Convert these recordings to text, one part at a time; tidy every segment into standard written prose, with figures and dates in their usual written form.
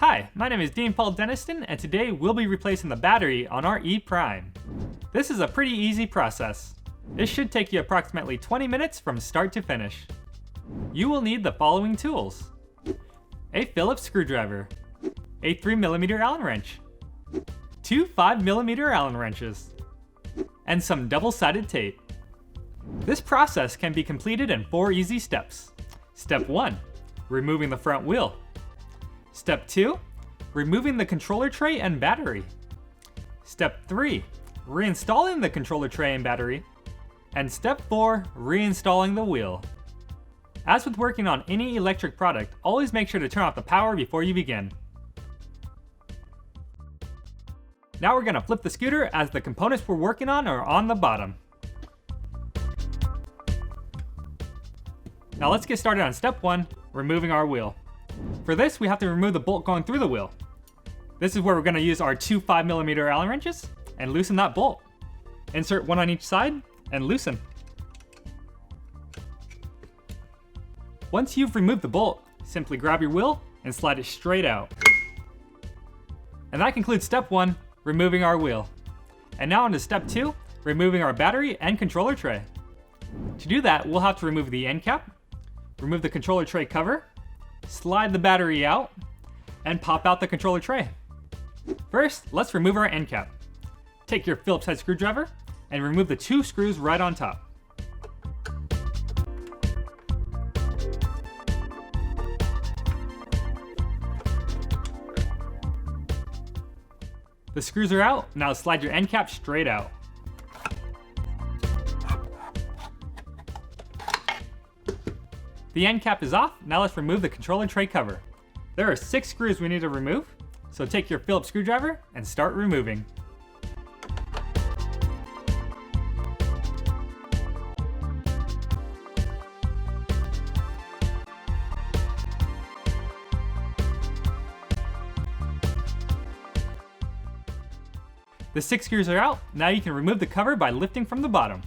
Hi, my name is Dean Paul Deniston, and today we'll be replacing the battery on our E-Prime. This is a pretty easy process. It should take you approximately 20 minutes from start to finish. You will need the following tools: a Phillips screwdriver, a 3mm Allen wrench, two 5mm Allen wrenches, and some double-sided tape. This process can be completed in 4 easy steps. Step 1, removing the front wheel. Step 2, removing the controller tray and battery. Step 3, reinstalling the controller tray and battery. And step 4, reinstalling the wheel. As with working on any electric product, always make sure to turn off the power before you begin. Now we're going to flip the scooter as the components we're working on are on the bottom. Now let's get started on step 1, removing our wheel. For this, we have to remove the bolt going through the wheel. This is where we're going to use our two 5mm Allen wrenches and loosen that bolt. Insert one on each side and loosen. Once you've removed the bolt, simply grab your wheel and slide it straight out. And that concludes step 1, removing our wheel. And now on to step 2, removing our battery and controller tray. To do that, we'll have to remove the end cap, remove the controller tray cover, slide the battery out, and pop out the controller tray. First, let's remove our end cap. Take your Phillips head screwdriver and remove the 2 screws right on top. The screws are out, now slide your end cap straight out. The end cap is off, now let's remove the controller tray cover. There are 6 screws we need to remove, so take your Phillips screwdriver and start removing. The 6 screws are out, now you can remove the cover by lifting from the bottom.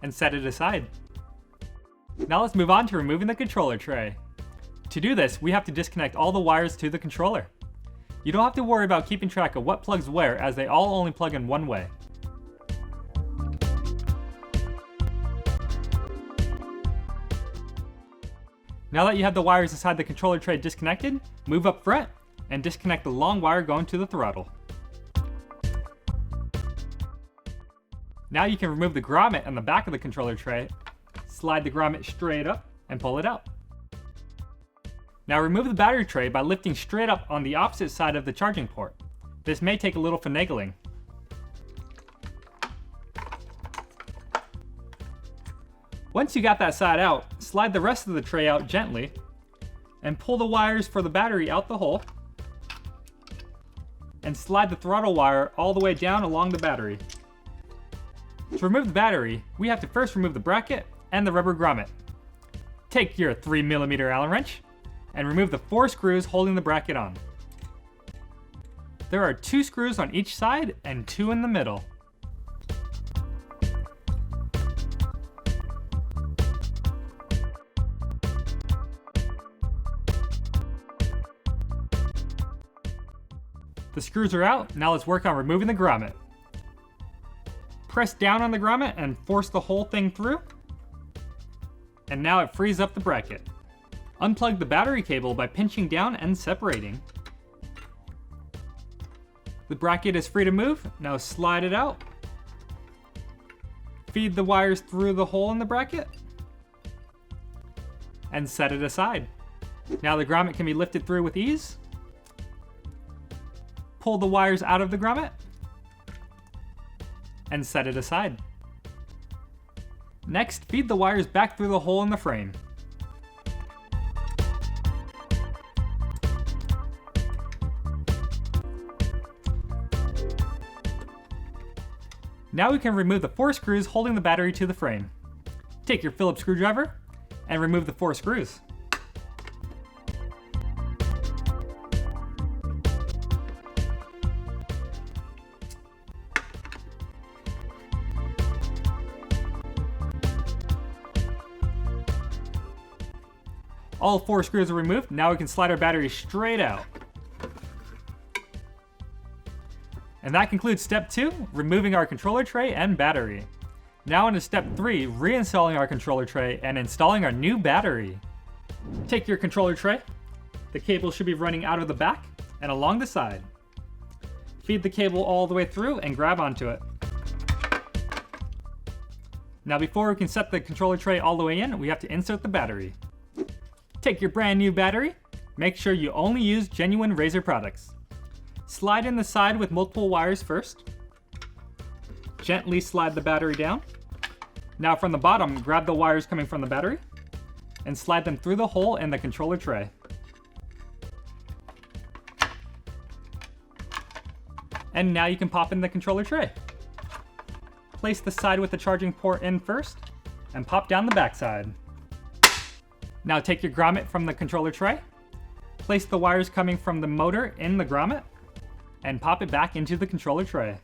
And set it aside. Now let's move on to removing the controller tray. To do this, we have to disconnect all the wires to the controller. You don't have to worry about keeping track of what plugs where, as they all only plug in one way. Now that you have the wires inside the controller tray disconnected, move up front and disconnect the long wire going to the throttle. Now you can remove the grommet on the back of the controller tray, slide the grommet straight up, and pull it out. Now remove the battery tray by lifting straight up on the opposite side of the charging port. This may take a little finagling. Once you got that side out, slide the rest of the tray out gently, and pull the wires for the battery out the hole, and slide the throttle wire all the way down along the battery. To remove the battery, we have to first remove the bracket and the rubber grommet. Take your 3mm Allen wrench and remove the 4 screws holding the bracket on. There are 2 screws on each side and 2 in the middle. The screws are out, now let's work on removing the grommet. Press down on the grommet and force the whole thing through. And now it frees up the bracket. Unplug the battery cable by pinching down and separating. The bracket is free to move, now slide it out. Feed the wires through the hole in the bracket. And set it aside. Now the grommet can be lifted through with ease. Pull the wires out of the grommet. And set it aside. Next, feed the wires back through the hole in the frame. Now we can remove the 4 screws holding the battery to the frame. Take your Phillips screwdriver and remove the 4 screws. All 4 screws are removed. Now we can slide our battery straight out. And that concludes step 2, removing our controller tray and battery. Now into step 3, reinstalling our controller tray and installing our new battery. Take your controller tray. The cable should be running out of the back and along the side. Feed the cable all the way through and grab onto it. Now before we can set the controller tray all the way in, we have to insert the battery. Take your brand new battery. Make sure you only use genuine Razer products. Slide in the side with multiple wires first. Gently slide the battery down. Now from the bottom, grab the wires coming from the battery and slide them through the hole in the controller tray. And now you can pop in the controller tray. Place the side with the charging port in first and pop down the back side. Now take your grommet from the controller tray. Place the wires coming from the motor in the grommet and pop it back into the controller tray.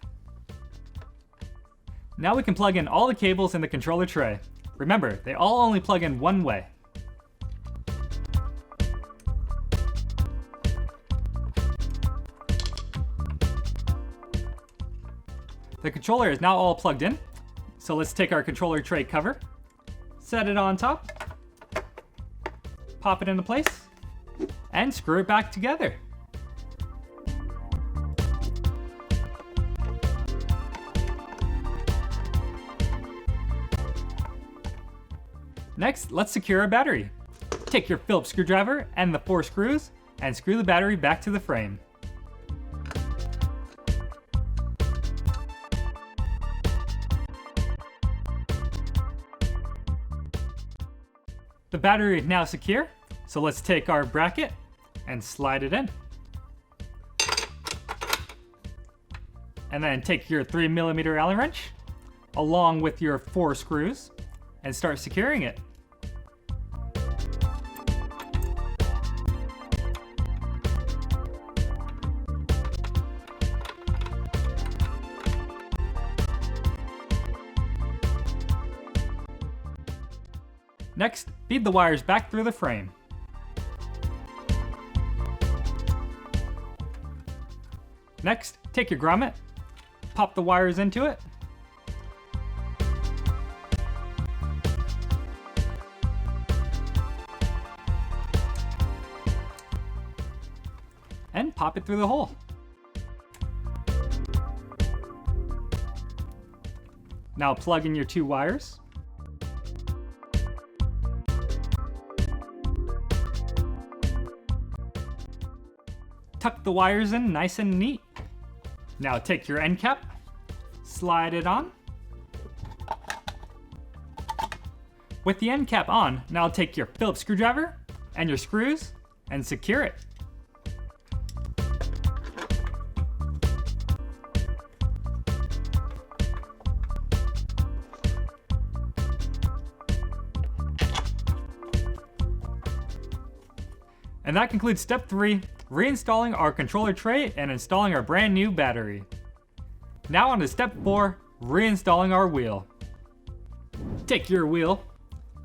Now we can plug in all the cables in the controller tray. Remember, they all only plug in one way. The controller is now all plugged in, so let's take our controller tray cover, set it on top, pop it into place, and screw it back together. Next, let's secure our battery. Take your Phillips screwdriver and the 4 screws and screw the battery back to the frame. The battery is now secure, so let's take our bracket and slide it in. And then take your 3mm Allen wrench along with your 4 screws and start securing it. Next, feed the wires back through the frame. Next, take your grommet, pop the wires into it, and pop it through the hole. Now plug in your 2 wires. Tuck the wires in nice and neat. Now take your end cap, slide it on. With the end cap on, now take your Phillips screwdriver and your screws and secure it. And that concludes step 3, reinstalling our controller tray and installing our brand new battery. Now on to step 4, reinstalling our wheel. Take your wheel,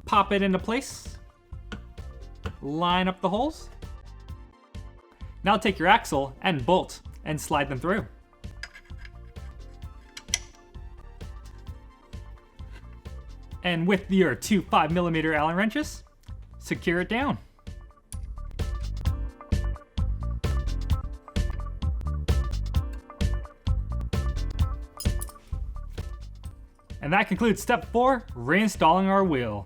pop it into place, line up the holes. Now take your axle and bolt and slide them through. And with your 2 5mm Allen wrenches, secure it down. And that concludes step 4, reinstalling our wheel.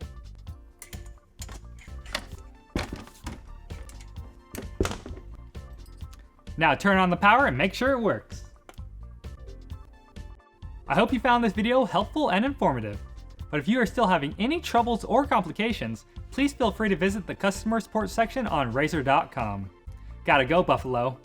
Now turn on the power and make sure it works. I hope you found this video helpful and informative. But if you are still having any troubles or complications, please feel free to visit the customer support section on Razer.com. Gotta go, Buffalo.